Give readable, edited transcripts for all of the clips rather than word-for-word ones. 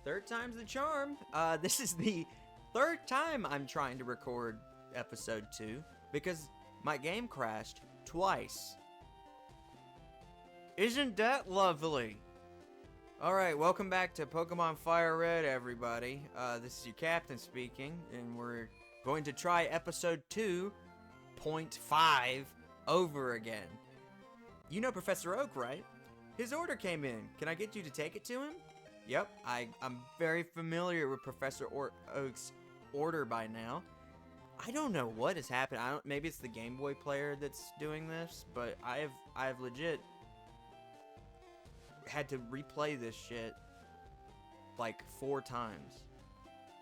Third time's the charm. This is the third time I'm trying to record episode 2 because my game crashed twice. Isn't that lovely? Alright, welcome back to Pokemon FireRed, everybody. This is your captain speaking, and we're going to try episode 2.5 over again. You know Professor Oak, right? His order came in. Can I get you to take it to him? Yep, I'm very familiar with Professor Oak's order by now. I don't know what has happened. Maybe it's the Game Boy player that's doing this, but I have legit had to replay this shit like 4 times.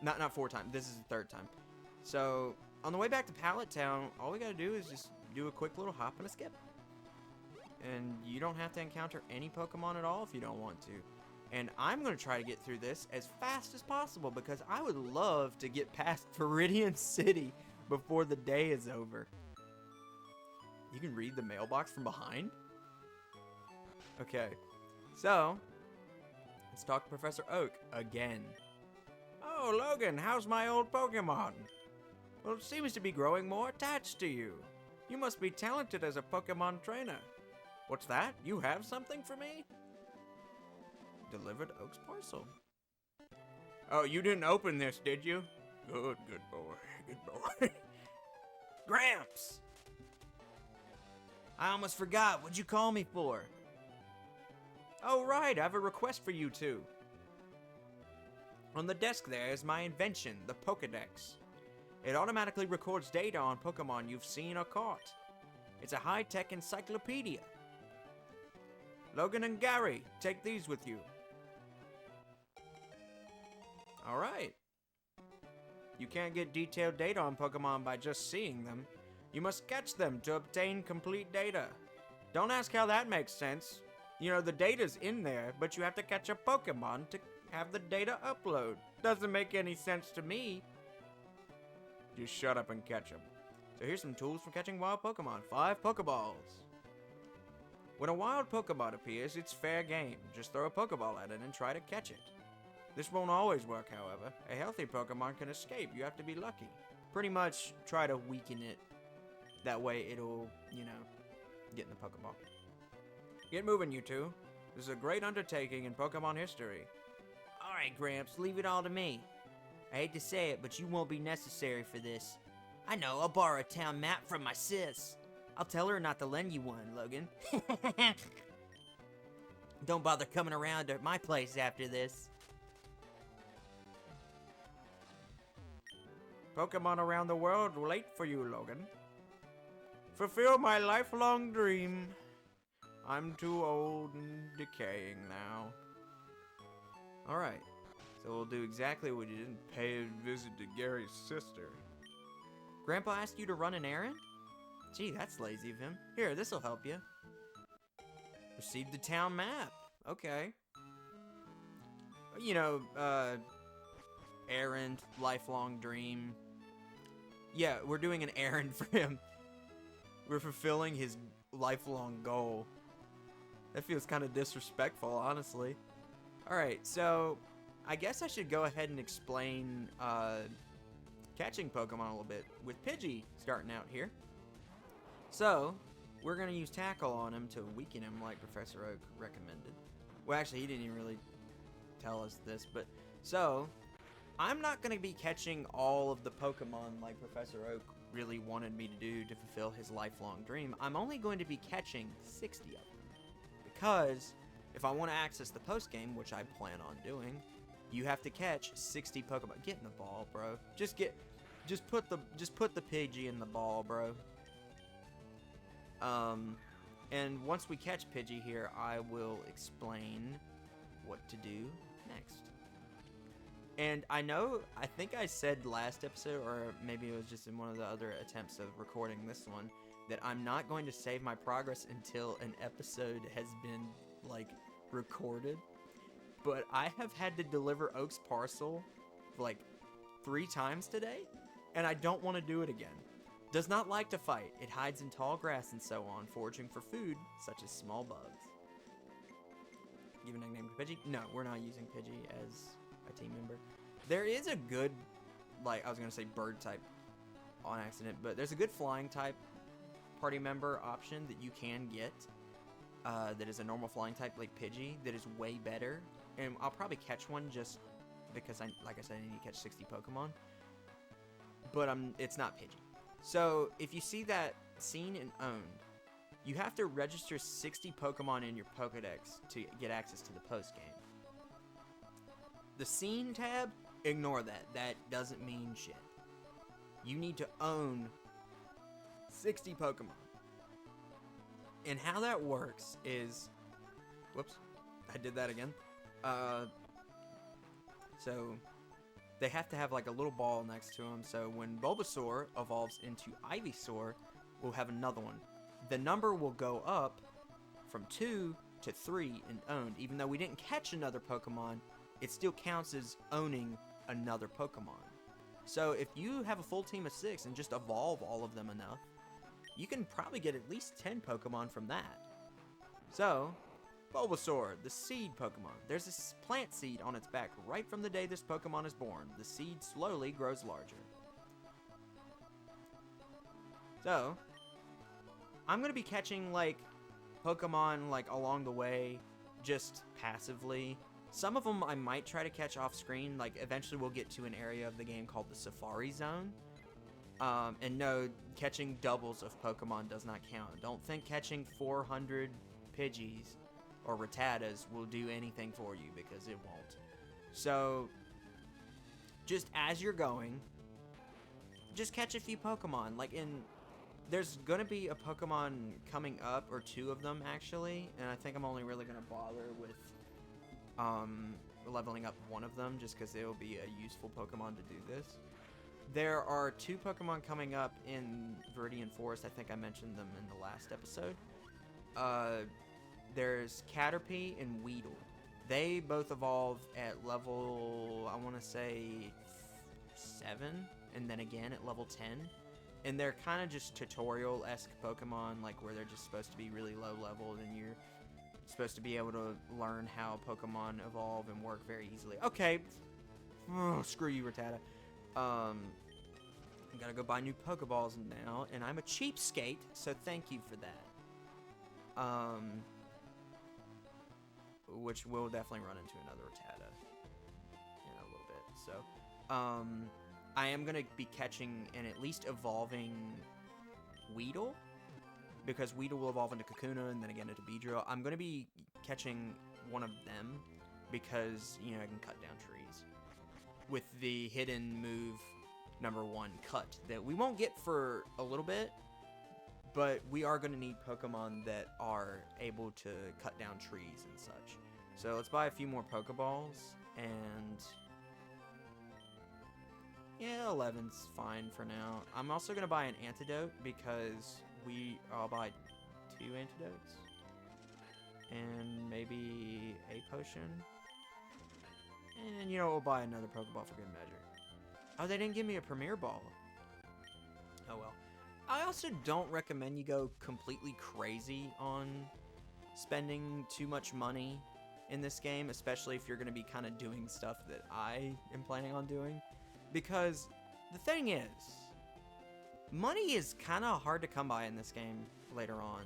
Not 4 times. This is the 3rd time. So on the way back to Pallet Town, all we gotta do is just do a quick little hop and a skip. And you don't have to encounter any Pokemon at all if you don't want to. And I'm going to try to get through this as fast as possible because I would love to get past Viridian City before the day is over. You can read the mailbox from behind? Okay, so let's talk to Professor Oak again. Oh, Logan, how's my old Pokemon? Well, it seems to be growing more attached to you. You must be talented as a Pokemon trainer. What's that? You have something for me? Delivered Oak's parcel. Oh, you didn't open this, did you? Good boy, good boy. Gramps! I almost forgot. What'd you call me for? Oh, right, I have a request for you two. On the desk there is my invention, the Pokédex. It automatically records data on Pokemon you've seen or caught. It's a high-tech encyclopedia. Logan and Gary, take these with you. Alright. You can't get detailed data on Pokemon by just seeing them. You must catch them to obtain complete data. Don't ask how that makes sense. You know, the data's in there, but you have to catch a Pokemon to have the data upload. Doesn't make any sense to me. Just shut up and catch them. So here's some tools for catching wild Pokemon. 5 Pokeballs. When a wild Pokemon appears, it's fair game. Just throw a Pokeball at it and try to catch it. This won't always work, however. A healthy Pokemon can escape. You have to be lucky. Pretty much try to weaken it. That way it'll, you know, get in the Pokeball. Get moving, you two. This is a great undertaking in Pokemon history. Alright, Gramps, leave it all to me. I hate to say it, but you won't be necessary for this. I know, I'll borrow a town map from my sis. I'll tell her not to lend you one, Logan. Don't bother coming around to my place after this. Pokemon around the world wait for you, Logan. Fulfill my lifelong dream. I'm too old and decaying now. Alright, so we'll do exactly what you did and pay a visit to Gary's sister. Grandpa asked you to run an errand? Gee, that's lazy of him. Here, this'll help you. Receive the town map. Okay. You know, errand, lifelong dream. Yeah, we're doing an errand for him. We're fulfilling his lifelong goal. That feels kind of disrespectful, honestly. Alright, so I guess I should go ahead and explain catching Pokemon a little bit with Pidgey starting out here. So, we're going to use Tackle on him to weaken him like Professor Oak recommended. Well, actually, he didn't even really tell us this, but... So, I'm not going to be catching all of the Pokemon like Professor Oak really wanted me to do to fulfill his lifelong dream. I'm only going to be catching 60 of them. Because, if I want to access the post-game, which I plan on doing, you have to catch 60 Pokemon. Get in the ball, bro. Just put the Pidgey in the ball, bro. And once we catch Pidgey here, I will explain what to do next. And I think I said last episode, or maybe it was just in one of the other attempts of recording this one, that I'm not going to save my progress until an episode has been, like, recorded. But I have had to deliver Oak's parcel, like, 3 times today, and I don't want to do it again. Does not like to fight. It hides in tall grass and so on, foraging for food, such as small bugs. Give a nickname to Pidgey? No, we're not using Pidgey as a a team member. There is a good, like, I was going to say bird type on accident, but there's a good flying type party member option that you can get that is a normal flying type like Pidgey that is way better. And I'll probably catch one just because, like I said, I need to catch 60 Pokemon. But it's not Pidgey. So if you see that seen and owned, you have to register 60 Pokemon in your Pokedex to get access to the post-game. The scene tab, ignore that. That doesn't mean shit. You need to own 60 Pokemon. And how that works is... Whoops. I did that again. So they have to have like a little ball next to them. So when Bulbasaur evolves into Ivysaur, we'll have another one. The number will go up from 2 to 3 and owned. Even though we didn't catch another Pokemon, it still counts as owning another Pokemon. So if you have a full team of 6 and just evolve all of them enough, you can probably get at least 10 Pokemon from that. So, Bulbasaur, the seed Pokemon. There's a plant seed on its back right from the day this Pokemon is born. The seed slowly grows larger. So, I'm going to be catching, like, Pokemon, like, along the way, just passively. Some of them I might try to catch off screen. Like, eventually we'll get to an area of the game called the Safari Zone. And no, catching doubles of Pokemon does not count. Don't think catching 400 Pidgeys or Rattatas will do anything for you, because it won't. So, just as you're going, just catch a few Pokemon. Like, there's gonna be a Pokemon coming up, or 2 of them actually, and I think I'm only really gonna bother with leveling up one of them, just because it will be a useful Pokemon to do this. There are 2 Pokemon coming up in Viridian Forest. I think I mentioned them in the last episode. There's Caterpie and Weedle. They both evolve at level, I want to say 7, and then again at level 10. And they're kind of just tutorial-esque Pokemon, like where they're just supposed to be really low level, and you're supposed to be able to learn how Pokemon evolve and work very easily. Okay, screw you, Rattata. I gotta go buy new Pokeballs now, and I'm a cheapskate, so thank you for that. Which will definitely run into another Rattata in a little bit. So, I am gonna be catching and at least evolving Weedle, because Weedle will evolve into Kakuna and then again into Beedrill. I'm gonna be catching one of them because, you know, I can cut down trees with the hidden move number 1, Cut, that we won't get for a little bit, but we are going to need Pokemon that are able to cut down trees and such. So let's buy a few more Pokeballs, and yeah, 11's fine for now. I'm also going to buy an antidote, because I'll buy 2 antidotes, and maybe a potion. And, you know, we'll buy another Pokeball for good measure. Oh, they didn't give me a Premier Ball. Oh, well. I also don't recommend you go completely crazy on spending too much money in this game, especially if you're going to be kind of doing stuff that I am planning on doing. Because the thing is, money is kind of hard to come by in this game later on.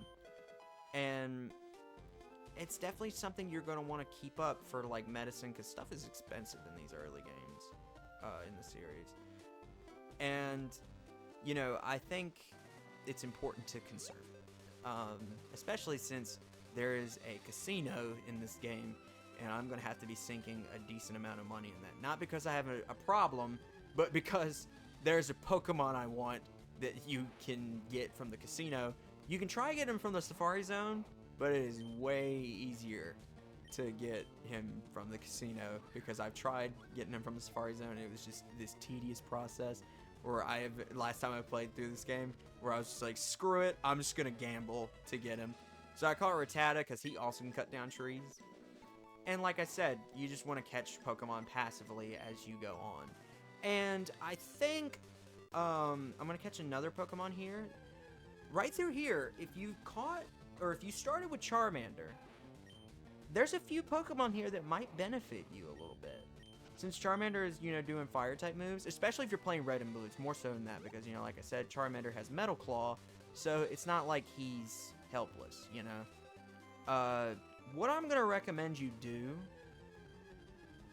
And it's definitely something you're going to want to keep up for, like, medicine, because stuff is expensive in these early games in the series. And, you know, I think it's important to conserve it. Especially since there is a casino in this game, and I'm going to have to be sinking a decent amount of money in that. Not because I have a problem, but because there's a Pokemon I want that you can get from the casino. You can try getting him from the Safari Zone, but it is way easier to get him from the casino, because I've tried getting him from the Safari Zone, and it was just this tedious process where last time I played through this game, where I was just like, screw it, I'm just gonna gamble to get him. So I call it Rattata, because he also can cut down trees. And like I said, you just want to catch Pokemon passively as you go on. And I think I'm gonna catch another Pokemon here. Right through here, if you started with Charmander, there's a few Pokemon here that might benefit you a little bit. since Charmander is, doing fire type moves, especially if you're playing red and blue, it's more so than that because, like I said, Charmander has Metal Claw, so it's not like he's helpless, What I'm going to recommend you do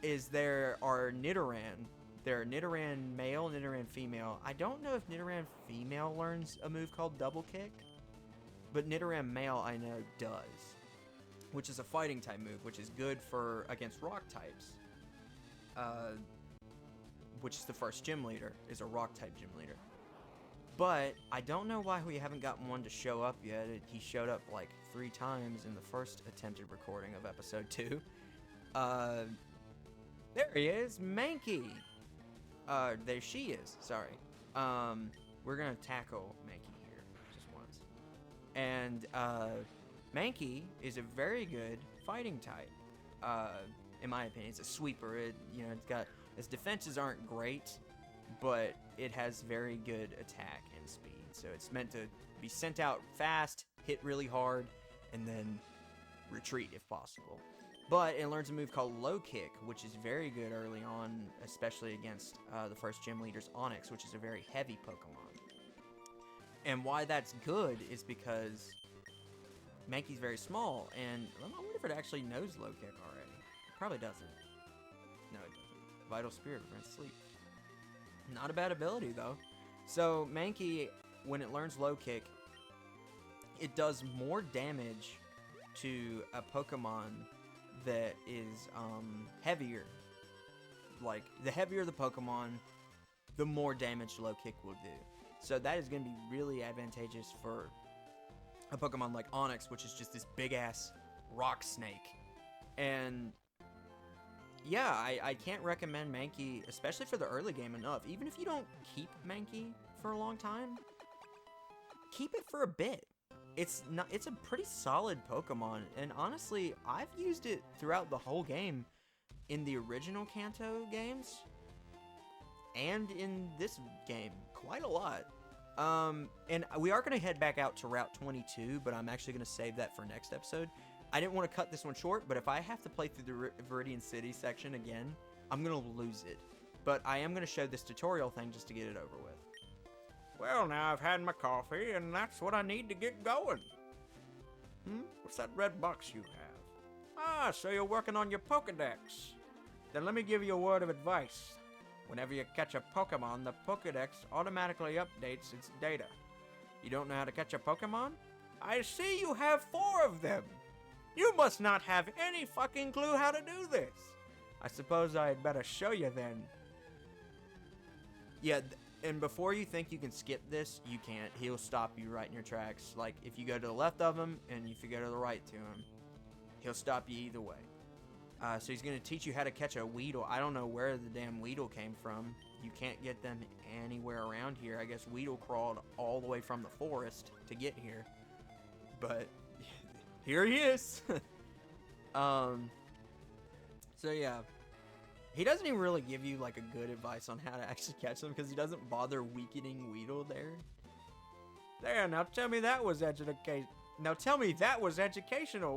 is there are Nidoran. There are Nidoran male, Nidoran female. I don't know if Nidoran female learns a move called Double Kick, but Nidoran male I know does, which is a fighting type move, which is good for against rock types. Which is the first gym leader, is a rock type gym leader. But I don't know why we haven't gotten one to show up yet. He showed up like 3 times in the first attempted recording of episode 2. There he is, Mankey. There she is, sorry. We're gonna tackle Mankey here, just once. And, Mankey is a very good fighting type. In my opinion, it's a sweeper. It's got, its defenses aren't great, but it has very good attack and speed. So it's meant to be sent out fast, hit really hard, and then retreat if possible. But it learns a move called Low Kick, which is very good early on, especially against the first gym leader's Onix, which is a very heavy Pokemon. And why that's good is because Mankey's very small, and I wonder if it actually knows Low Kick already. It probably doesn't. No, it doesn't. Vital Spirit prevents sleep. Not a bad ability, though. So, Mankey, when it learns Low Kick, it does more damage to a Pokemon that is heavier. Like, the heavier the Pokemon, the more damage Low Kick will do. So that is going to be really advantageous for a Pokemon like Onix, which is just this big-ass rock snake. And yeah, I can't recommend Mankey, especially for the early game, enough. Even if you don't keep Mankey for a long time, keep it for a bit. It's a pretty solid Pokemon, and honestly, I've used it throughout the whole game in the original Kanto games and in this game quite a lot. And we are going to head back out to Route 22, but I'm actually going to save that for next episode. I didn't want to cut this one short, but if I have to play through the Viridian City section again, I'm going to lose it. But I am going to show this tutorial thing just to get it over with. Well, now I've had my coffee, and that's what I need to get going. What's that red box you have? Ah, so you're working on your Pokedex. Then let me give you a word of advice. Whenever you catch a Pokemon, the Pokedex automatically updates its data. You don't know how to catch a Pokemon? I see you have 4 of them. You must not have any fucking clue how to do this. I suppose I had better show you then. Yeah, and before you think you can skip this, you can't. He'll stop you right in your tracks. Like, if you go to the left of him, and if you go to the right to him, he'll stop you either way. So he's going to teach you how to catch a Weedle. I don't know where the damn Weedle came from. You can't get them anywhere around here. I guess Weedle crawled all the way from the forest to get here. But here he is. So yeah. He doesn't even really give you like a good advice on how to actually catch them because he doesn't bother weakening Weedle there. There, now tell me that was educational,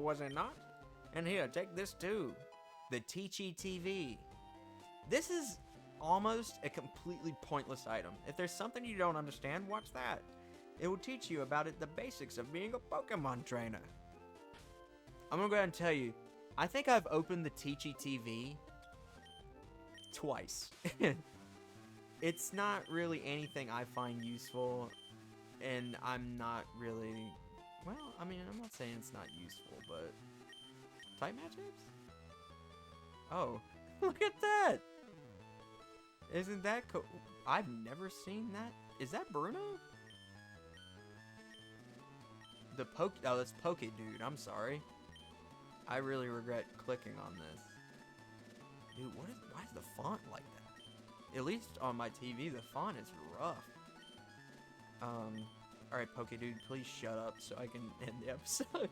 was it not? And here, take this too. The Teachy TV. This is almost a completely pointless item. If there's something you don't understand, watch that. It will teach you about the basics of being a Pokemon trainer. I'm gonna go ahead and tell you, I think I've opened the Teachy TV twice. It's not really anything I find useful, and I'm not really, well, I mean, I'm not saying it's not useful, but type matchups? Oh, look at that! Isn't that cool? I've never seen that. Is that Bruno? Oh, that's Poke Dude. I'm sorry. I really regret clicking on this. Dude, why is the font like that? At least on my TV, the font is rough. Alright, Poke Dude, please shut up so I can end the episode.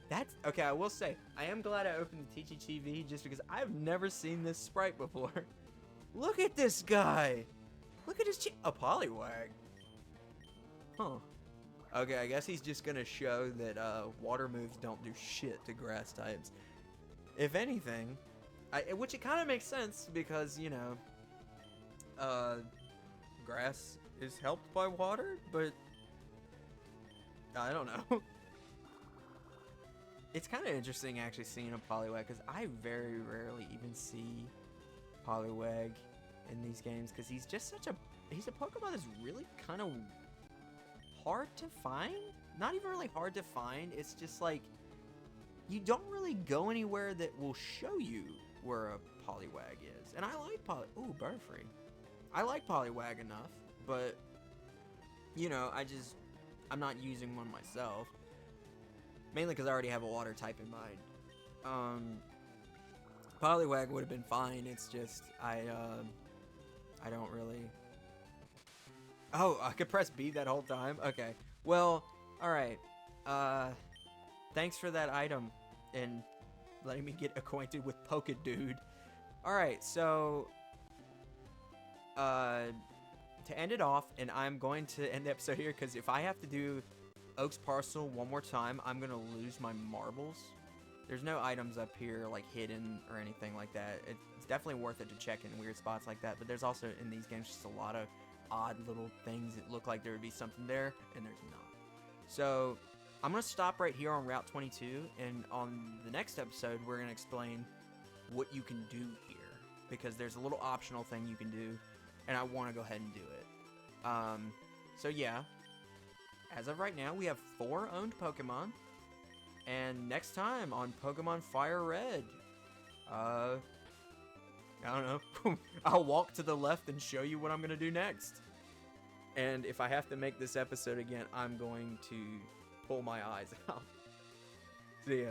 That's, okay, I will say, I am glad I opened the Teachy TV just because I've never seen this sprite before. Look at this guy! Look at his a Poliwag. Huh. Okay, I guess he's just gonna show that water moves don't do shit to grass types. If anything, Which it kind of makes sense because, you know, grass is helped by water, but I don't know. It's kind of interesting actually seeing a Poliwag because I very rarely even see Poliwag in these games because he's just he's a Pokemon that's really kind of hard to find. Not even really hard to find. It's just like you don't really go anywhere that will show you where a Poliwag is. And I like Ooh, Butterfree. I like Poliwag enough, but you know, I'm not using one myself. Mainly because I already have a water type in mind. Poliwag would have been fine. It's just I don't really. Oh, I could press B that whole time. Okay. Well, all right. Thanks for that item and letting me get acquainted with Pokedude. All right, so to end it off, and I'm going to end the episode here because if I have to do Oak's Parcel one more time, I'm gonna lose my marbles. There's no items up here like hidden or anything like that. It's definitely worth it to check in weird spots like that, but there's also in these games just a lot of odd little things that look like there would be something there, and there's not. So I'm gonna stop right here on Route 22, and on the next episode we're gonna explain what you can do here, because there's a little optional thing you can do, and I want to go ahead and do it. So yeah, as of right now, we have 4 owned Pokemon. And next time on Pokemon FireRed, I don't know. I'll walk to the left and show you what I'm going to do next. And if I have to make this episode again, I'm going to pull my eyes out. See ya.